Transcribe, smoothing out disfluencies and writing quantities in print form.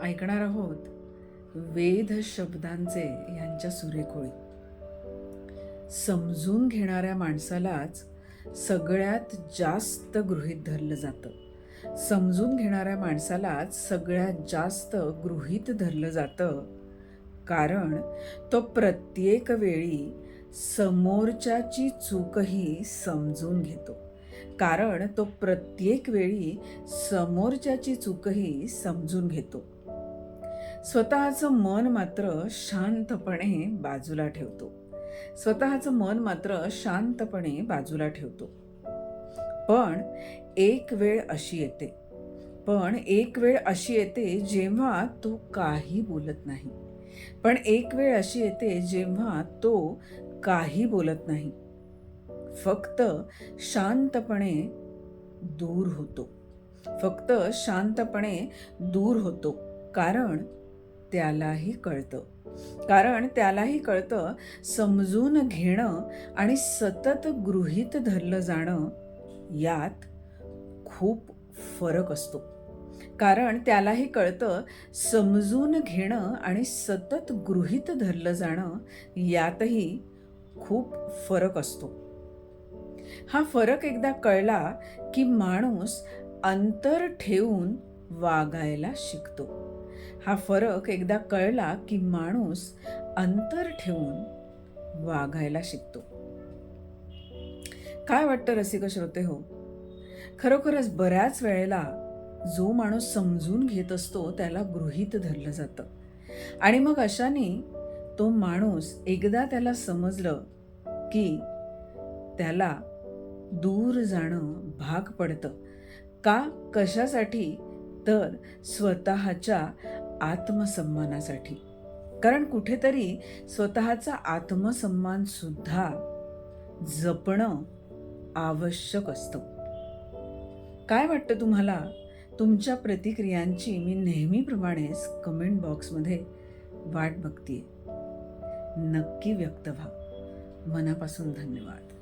ऐकणार आहोत वेद शब्दांचे यांच्या सुरेखोळी. समजून घेणाऱ्या माणसालाच सगळ्यात जास्त गृहीत धरलं जातं. समजून घेणाऱ्या माणसालाच सगळ्यात जास्त गृहीत धरलं जातं, कारण तो प्रत्येक वेळी समोरच्याची चूकही समजून घेतो. कारण तो प्रत्येक वेळी समोरच्याची चूकही समजून घेतो. स्वतःचं मन मात्र शांतपणे बाजूला ठेवतो. स्वतःचं मन मात्र शांतपणे बाजूला ठेवतो. पण एक वेळ अशी येते जेव्हा तो काही बोलत नाही. फक्त शांतपणे दूर होतो. कारण त्यालाही कळतं समजून घेणं आणि सतत गृहीत धरलं जाणं यात खूप फरक असतो. हा फरक एकदा कळला की माणूस अंतर ठेवून वागायला शिकतो. काय वाटतं रसिक श्रोते हो? खरोखरच बऱ्याच वेळेला जो माणूस समजून घेत असतो त्याला गृहीत धरलं जातं. आणि मग अशाने तो माणूस एकदा त्याला समजलं की त्याला दूर जाणं भाग पडतं. कशासाठी? तर स्वतःच्या आत्मसन्मानासाठी. कारण कुठेतरी स्वतःचा आत्मसन्मान सुद्धा जपणं आवश्यक असतं. काय वाटतं तुम्हाला? तुमच्या प्रतिक्रियांची मी नेहमीप्रमाणेच कमेंट बॉक्समध्ये वाट बघतेय. नक्की व्यक्त व्हा. मनापासून धन्यवाद.